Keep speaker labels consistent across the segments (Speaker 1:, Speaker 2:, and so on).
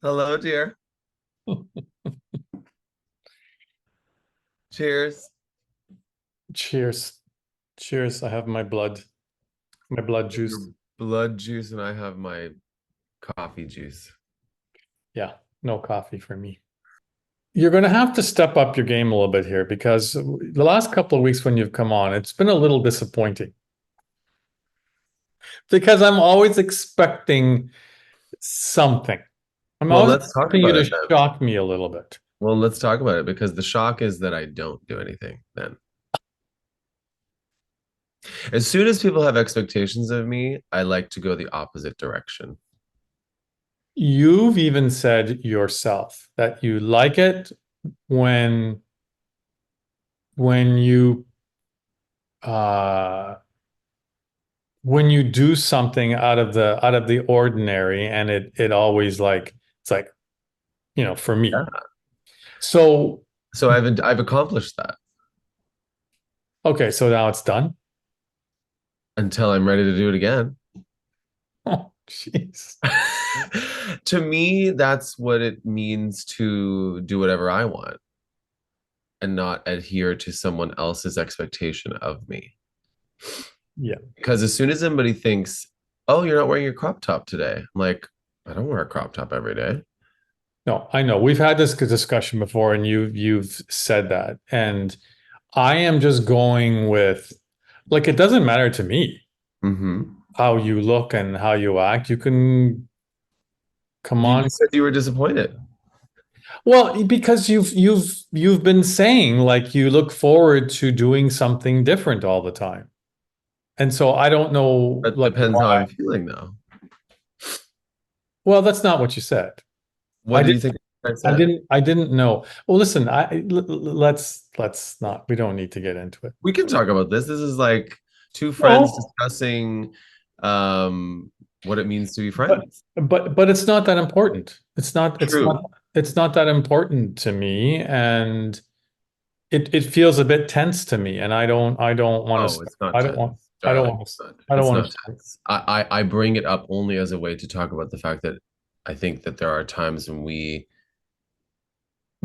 Speaker 1: Hello, dear. Cheers.
Speaker 2: Cheers. Cheers. I have my blood juice.
Speaker 1: Your blood juice, and I have my coffee juice.
Speaker 2: Yeah, no coffee for me. You're going to have to step up your game a little bit here because the last couple of weeks when you've come on, it's been a little disappointing because I'm always expecting something. I'm
Speaker 1: Well,
Speaker 2: always
Speaker 1: let's talk
Speaker 2: expecting you
Speaker 1: about
Speaker 2: to
Speaker 1: it then.
Speaker 2: shock me a little bit.
Speaker 1: Well, let's talk about it because the shock is that I don't do anything then. As soon as people have expectations of me, I like to go the opposite direction.
Speaker 2: You've even said yourself that you like it when when you uh when you do something out of the ordinary and it always like it's like for me.
Speaker 1: Yeah.
Speaker 2: So
Speaker 1: So I've accomplished that
Speaker 2: okay, so now it's done.
Speaker 1: until I'm ready to do it again.
Speaker 2: Oh jeez.
Speaker 1: To me, that's what it means to do whatever I want and not adhere to someone else's expectation of me.
Speaker 2: Yeah.
Speaker 1: Because as soon as somebody thinks, oh, you're not wearing your crop top today, I'm like, I don't wear a crop top every day.
Speaker 2: No, I know we've had this discussion before and you've said that, and I am just going with, like, it doesn't matter to me
Speaker 1: Hmm.
Speaker 2: how you look and how you act. You can come
Speaker 1: You
Speaker 2: on.
Speaker 1: just said you were disappointed.
Speaker 2: Well, because you've been saying like you look forward to doing something different all the time. And so I don't know,
Speaker 1: That
Speaker 2: like,
Speaker 1: depends how
Speaker 2: why.
Speaker 1: I'm feeling, though.
Speaker 2: Well, that's not what you said. I
Speaker 1: What do
Speaker 2: didn't.
Speaker 1: you think I
Speaker 2: I
Speaker 1: said?
Speaker 2: didn't. I didn't know. Well, listen. Let's not. We don't need to get into it.
Speaker 1: We can talk about this. This is like two friends
Speaker 2: No,
Speaker 1: discussing um, what it means to be
Speaker 2: but
Speaker 1: friends.
Speaker 2: but it's not that important. It's not. It's not.
Speaker 1: True.
Speaker 2: It's not that important to me, and it feels a bit tense to me, and I don't want
Speaker 1: Oh,
Speaker 2: to.
Speaker 1: it's not
Speaker 2: I don't want.
Speaker 1: tense,
Speaker 2: I don't
Speaker 1: darling.
Speaker 2: want to.
Speaker 1: It's not,
Speaker 2: I don't
Speaker 1: it's
Speaker 2: want
Speaker 1: not
Speaker 2: to.
Speaker 1: tense. I bring it up only as a way to talk about the fact that I think that there are times when we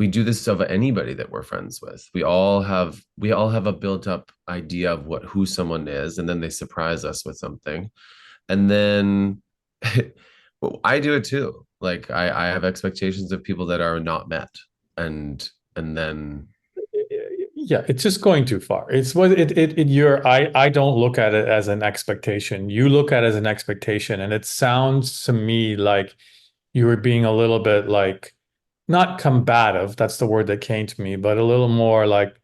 Speaker 1: do this of anybody that we're friends with. We all have a built up idea of what who someone is, and then they surprise us with something. And then well, I do it too. Like I have expectations of people that are not met. And then
Speaker 2: Yeah, it's just going too far. It's what you're I don't look at it as an expectation. You look at it as an expectation, and it sounds to me like you were being a little bit like not combative, that's the word that came to me, but a little more like,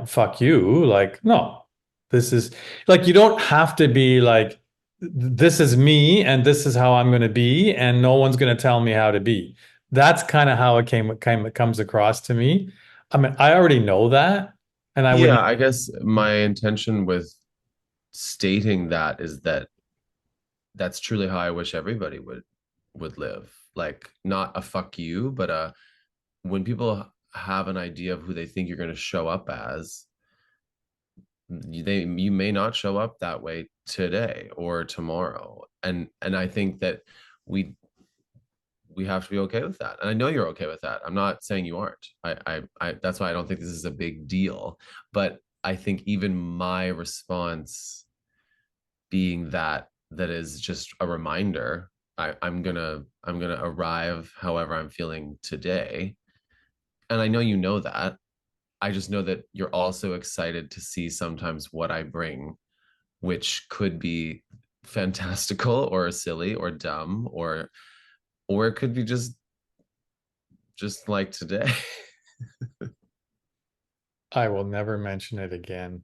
Speaker 2: fuck you. Like, no, this is like you don't have to be like this is me and this is how I'm going to be, and no one's going to tell me how to be. That's kind of how it comes across to me. I mean, I already know that, and I
Speaker 1: yeah,
Speaker 2: wouldn't.
Speaker 1: I guess my intention with stating that is that that's truly how I wish everybody would live. Like not a fuck you, but when people have an idea of who they think you're going to show up as, you may not show up that way today or tomorrow. And I think that we we have to be okay with that. And I know you're okay with that. I'm not saying you aren't. I that's why I don't think this is a big deal. But I think even my response being that is just a reminder. I'm gonna arrive however I'm feeling today. And I know you know that. I just know that you're also excited to see sometimes what I bring, which could be fantastical or silly or dumb or it could be just like today.
Speaker 2: I will never mention it again.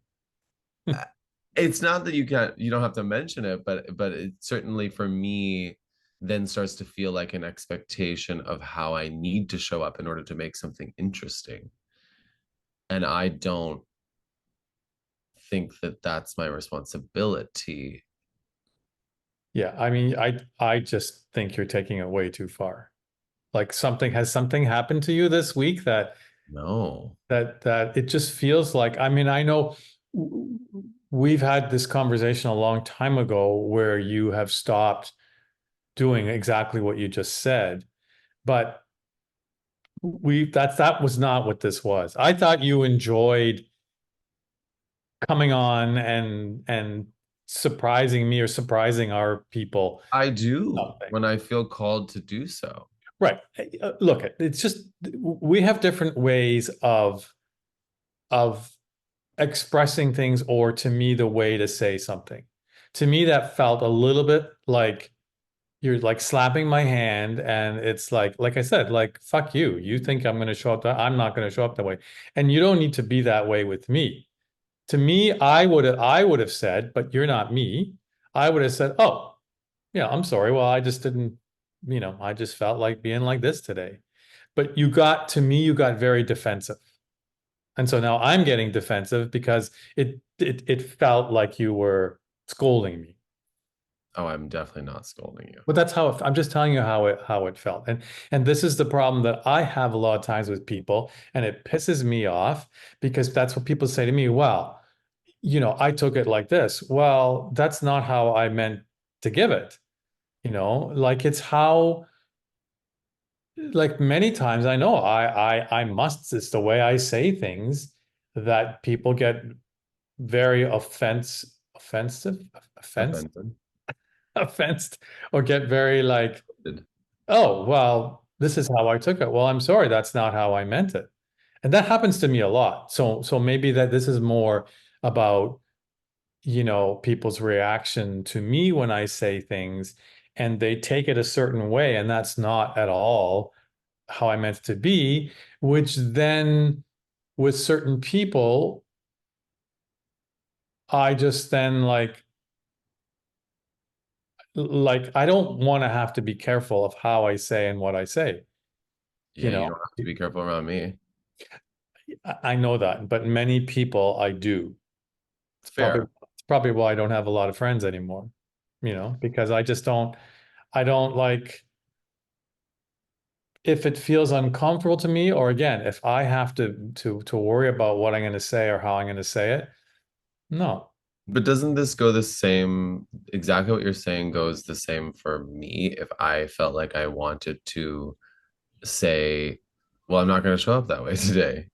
Speaker 1: It's not that you don't have to mention it, but it certainly for me then starts to feel like an expectation of how I need to show up in order to make something interesting. And I don't think that that's my responsibility.
Speaker 2: Yeah, I mean, I just think you're taking it way too far. Like something happened to you this week
Speaker 1: No.
Speaker 2: that it just feels like, I mean, I know we've had this conversation a long time ago where you have stopped doing exactly what you just said. but that was not what this was. I thought you enjoyed coming on and surprising me or surprising our people.
Speaker 1: I do
Speaker 2: Something.
Speaker 1: when I feel called to do so.
Speaker 2: Right. Look, it's just we have different ways of expressing things, or to me, the way to say something. To me, that felt a little bit like you're like slapping my hand, and it's like I said, like, fuck you. You think I'm gonna show up that I'm not gonna show up that way. And you don't need to be that way with me. To me, I would have said, but you're not me. I would have said, oh, yeah, I'm sorry. Well, I just didn't, I just felt like being like this today. But to me, you got very defensive. And so now I'm getting defensive because it felt like you were scolding me.
Speaker 1: Oh, I'm definitely not scolding you.
Speaker 2: But that's I'm just telling you how it felt. And this is the problem that I have a lot of times with people, and it pisses me off because that's what people say to me. Well, I took it like this. Well, that's not how I meant to give it. Like it's how, like many times I know I must, it's the way I say things that people get very offensive, offense,
Speaker 1: Offended.
Speaker 2: offensed, or get very like, oh, well, this is how I took it. Well, I'm sorry, that's not how I meant it. And that happens to me a lot. So maybe that this is more about, people's reaction to me when I say things, and they take it a certain way, and that's not at all how I meant it to be, which then with certain people, I just then like I don't want to have to be careful of how I say and what I say.
Speaker 1: Yeah,
Speaker 2: You
Speaker 1: you
Speaker 2: know,
Speaker 1: don't have to be careful around me.
Speaker 2: I know that, but many people I do.
Speaker 1: It's
Speaker 2: Probably
Speaker 1: fair.
Speaker 2: it's probably why I don't have a lot of friends anymore, because I don't like, if it feels uncomfortable to me, or again, if I have to worry about what I'm going to say or how I'm going to say it. No.
Speaker 1: But doesn't this go the same, exactly what you're saying goes the same for me if I felt like I wanted to say, well, I'm not going to show up that way today.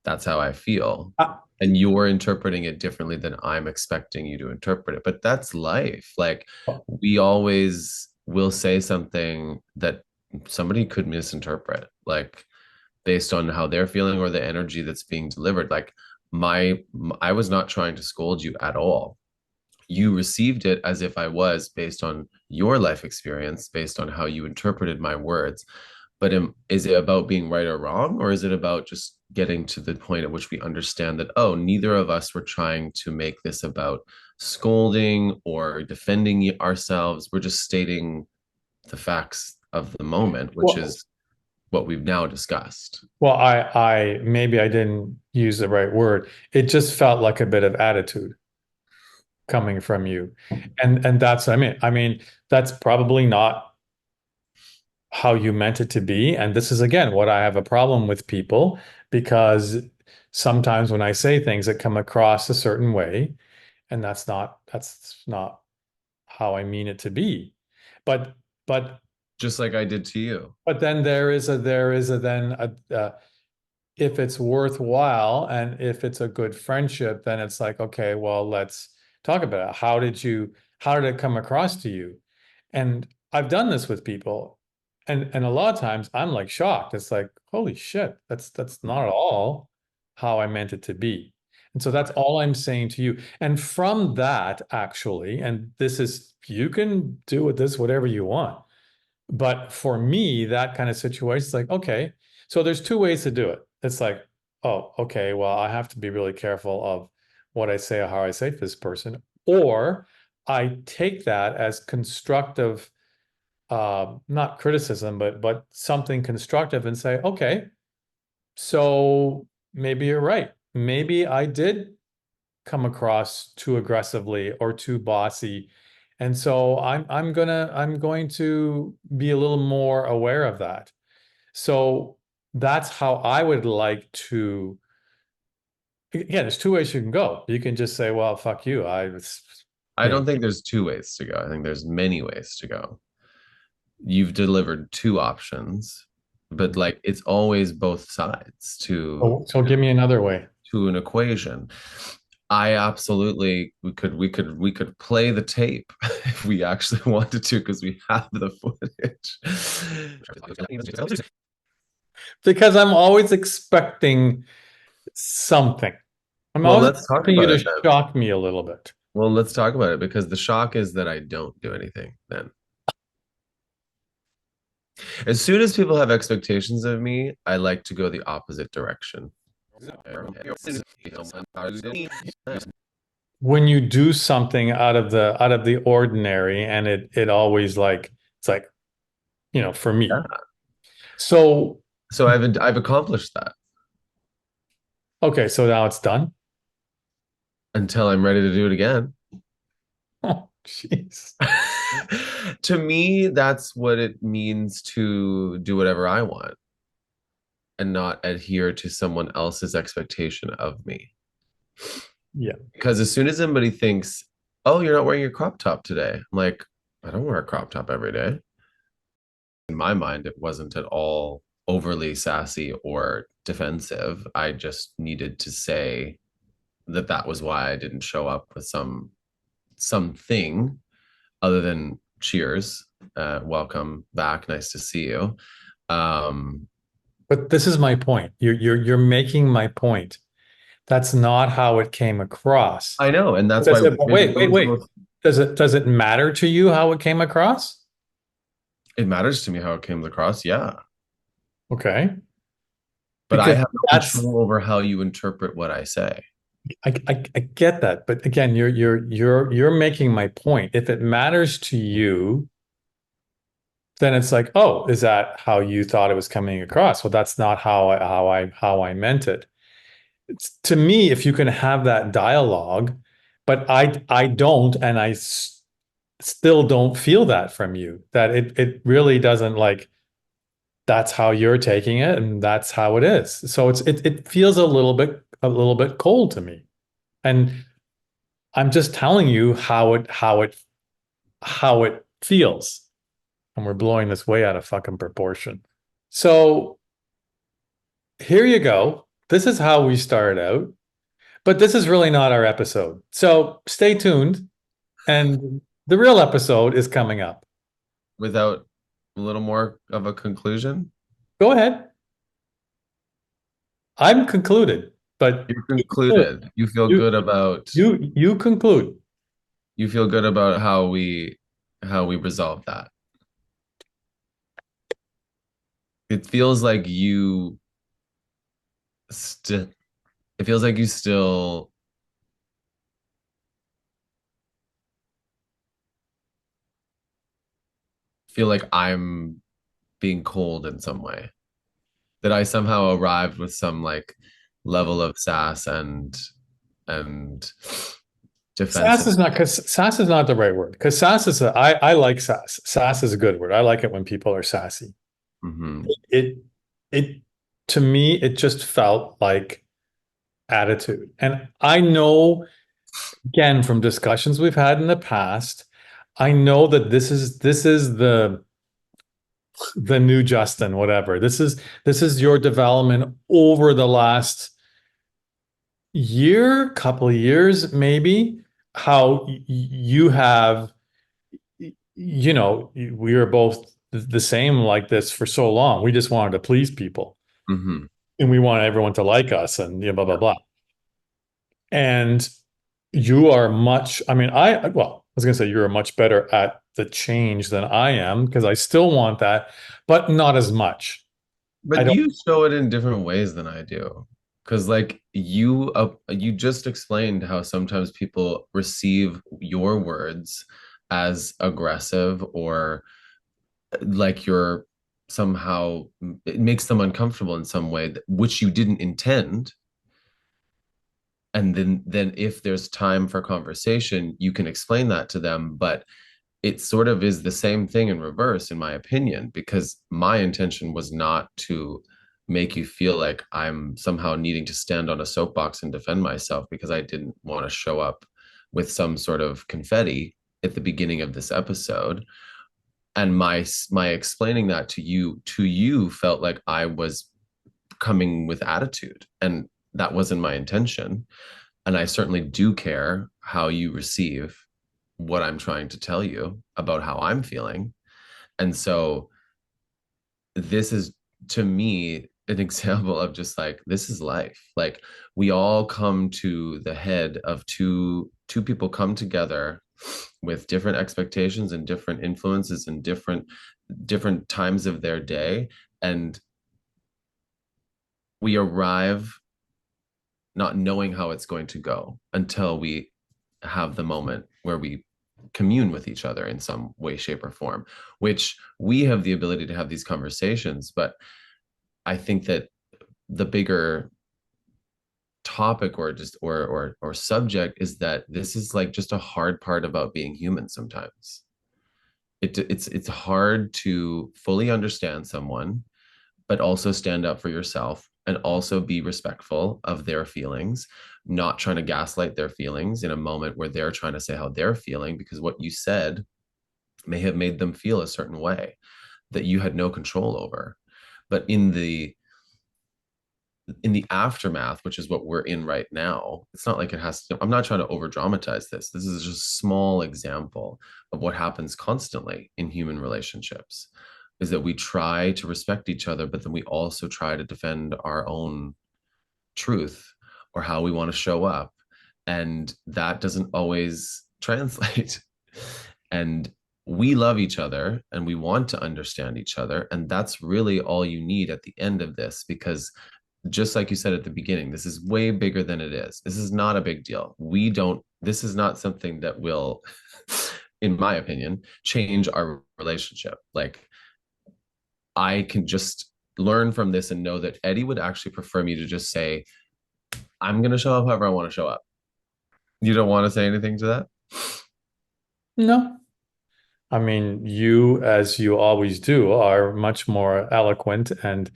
Speaker 1: That's how I feel.
Speaker 2: I,
Speaker 1: And you're interpreting it differently than I'm expecting you to interpret it. But that's life. Like we always will say something that somebody could misinterpret, like based on how they're feeling or the energy that's being delivered. Like my I was not trying to scold you at all. You received it as if I was based on your life experience, based on how you interpreted my words. But is it about being right or wrong, or is it about just getting to the point at which we understand that, oh, neither of us were trying to make this about scolding or defending ourselves? We're just stating the facts of the moment, which
Speaker 2: well,
Speaker 1: is what we've now discussed.
Speaker 2: well, I maybe I didn't use the right word. It just felt like a bit of attitude coming from you, and that's what I mean. I mean, that's probably not how you meant it to be. And this is again what I have a problem with people, because sometimes when I say things that come across a certain way, and that's not how I mean it to be. But but
Speaker 1: Just like I did to you.
Speaker 2: but then there is a then if it's worthwhile and if it's a good friendship, then it's like, okay, well, let's talk about it. How did it come across to you? And I've done this with people. And a lot of times I'm like shocked. It's like, holy shit, that's not at all how I meant it to be. And so that's all I'm saying to you. And from that, actually, and this is, you can do with this whatever you want. But for me, that kind of situation is like, okay, so there's two ways to do it. It's like, oh, okay, well, I have to be really careful of what I say or how I say to this person. Or I take that as constructive, not criticism, but something constructive, and say, okay, so maybe you're right. Maybe I did come across too aggressively or too bossy. And so I'm going to be a little more aware of that. So that's how I would like to. Again, there's two ways you can go. You can just say, well, fuck you.
Speaker 1: I
Speaker 2: You know,
Speaker 1: don't think there's two ways to go. I think there's many ways to go. you've delivered two options, but like it's always both sides
Speaker 2: So give me another way.
Speaker 1: to an equation. I absolutely we could play the tape if we actually wanted to because we have the footage.
Speaker 2: Because I'm always expecting something. I'm
Speaker 1: Well,
Speaker 2: always
Speaker 1: let's talk
Speaker 2: expecting you
Speaker 1: about
Speaker 2: to
Speaker 1: it then.
Speaker 2: shock me a little bit.
Speaker 1: Well, let's talk about it because the shock is that I don't do anything then. As soon as people have expectations of me, I like to go the opposite direction.
Speaker 2: When you do something out of the ordinary, and it always like it's like, for me.
Speaker 1: Yeah.
Speaker 2: So
Speaker 1: So I've accomplished that
Speaker 2: okay, so now it's done.
Speaker 1: until I'm ready to do it again.
Speaker 2: Oh, jeez.
Speaker 1: To me, that's what it means to do whatever I want and not adhere to someone else's expectation of me.
Speaker 2: Yeah.
Speaker 1: Because as soon as somebody thinks, oh, you're not wearing your crop top today, I'm like, I don't wear a crop top every day. In my mind, it wasn't at all overly sassy or defensive. I just needed to say that that was why I didn't show up with something other than cheers, welcome back, nice to see you. Um,
Speaker 2: But this is my point. You're making my point. That's not how it came across.
Speaker 1: I know, and that's
Speaker 2: Because
Speaker 1: why
Speaker 2: but
Speaker 1: it
Speaker 2: wait,
Speaker 1: goes
Speaker 2: wait.
Speaker 1: both.
Speaker 2: Does it matter to you how it came across?
Speaker 1: It matters to me how it comes across, yeah,
Speaker 2: Okay.
Speaker 1: but I
Speaker 2: Because
Speaker 1: have no
Speaker 2: that's
Speaker 1: control over how you interpret what I say.
Speaker 2: I get that, but again, you're making my point. If it matters to you, then it's like, oh, is that how you thought it was coming across? Well, that's not how I meant it. To me, if you can have that dialogue, but I don't, and still don't feel that from you. That it really doesn't like that's how you're taking it, and that's how it is. So it feels a little bit cold to me. And I'm just telling you how it feels. And we're blowing this way out of fucking proportion. So here you go. This is how we start out, but this is really not our episode. So stay tuned, and the real episode is coming up.
Speaker 1: Without a little more of a conclusion,
Speaker 2: Go ahead. I'm concluded, but
Speaker 1: you're concluded.
Speaker 2: you you conclude.
Speaker 1: You feel good about how we resolve that. It feels like you still it feels like you still feel like I'm being cold in some way. That I somehow arrived with some like level of sass and
Speaker 2: Sass
Speaker 1: defensive.
Speaker 2: is not because sass is not the right word. Because sass is I like sass. Sass is a good word. I like it when people are sassy.
Speaker 1: Mhm.
Speaker 2: It it to me it just felt like attitude. And I know again from discussions we've had in the past, I know that this is the new Justin, whatever. This is your development over the last year, couple of years, maybe, how you have, we are both the same like this for so long. We just wanted to please people
Speaker 1: Mhm.
Speaker 2: and we want everyone to like us and blah, blah, blah. And you are much, I mean, well, I was going to say you're much better at the change than I am because I still want that, but not as much. I
Speaker 1: But
Speaker 2: don't,
Speaker 1: you show it in different ways than I do. Because like you just explained how sometimes people receive your words as aggressive or like you're somehow it makes them uncomfortable in some way which you didn't intend. And then if there's time for conversation, you can explain that to them. But it sort of is the same thing in reverse, in my opinion, because my intention was not to make you feel like I'm somehow needing to stand on a soapbox and defend myself because I didn't want to show up with some sort of confetti at the beginning of this episode. And my explaining that to you felt like I was coming with attitude, and that wasn't my intention. And I certainly do care how you receive what I'm trying to tell you about how I'm feeling. And so this is, to me, an example of just like, this is life. Like, we all come to the head of two people come together with different expectations and different influences and different times of their day, and we arrive not knowing how it's going to go until we have the moment where we commune with each other in some way, shape, or form, which we have the ability to have these conversations. But I think that the bigger topic, or just or subject, is that this is like just a hard part about being human sometimes. It's hard to fully understand someone, but also stand up for yourself and also be respectful of their feelings, not trying to gaslight their feelings in a moment where they're trying to say how they're feeling, because what you said may have made them feel a certain way that you had no control over. But in the aftermath, which is what we're in right now, it's not like it has to, I'm not trying to over dramatize this. This is just a small example of what happens constantly in human relationships, is that we try to respect each other, but then we also try to defend our own truth or how we want to show up. And that doesn't always translate. And we love each other and we want to understand each other. And that's really all you need at the end of this, because just like you said at the beginning, this is way bigger than it is. This is not a big deal. This is not something that will, in my opinion, change our relationship. Like, I can just learn from this and know that Eddie would actually prefer me to just say, I'm going to show up however I want to show up. You don't want to say anything to that?
Speaker 2: No. I mean, you, as you always do, are much more eloquent and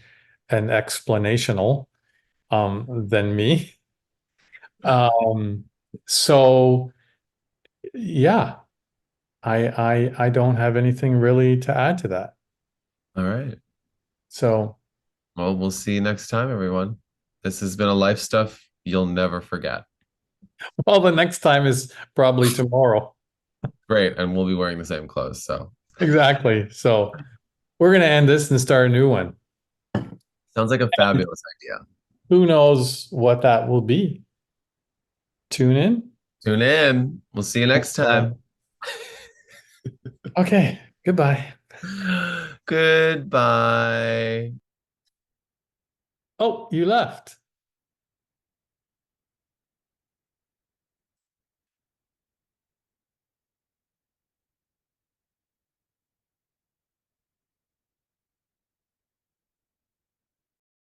Speaker 2: explanational than me. Um, so yeah, I don't have anything really to add to that.
Speaker 1: All right.
Speaker 2: So,
Speaker 1: Well, we'll see you next time, everyone. This has been a life stuff you'll never forget.
Speaker 2: well, the next time is probably tomorrow.
Speaker 1: Great. And we'll be wearing the same clothes. So
Speaker 2: Exactly. So we're gonna end this and start a new one.
Speaker 1: sounds like a fabulous idea.
Speaker 2: Who knows what that will be? Tune in.
Speaker 1: Tune in. We'll see you next time.
Speaker 2: Okay, goodbye.
Speaker 1: Goodbye.
Speaker 2: Oh, you left.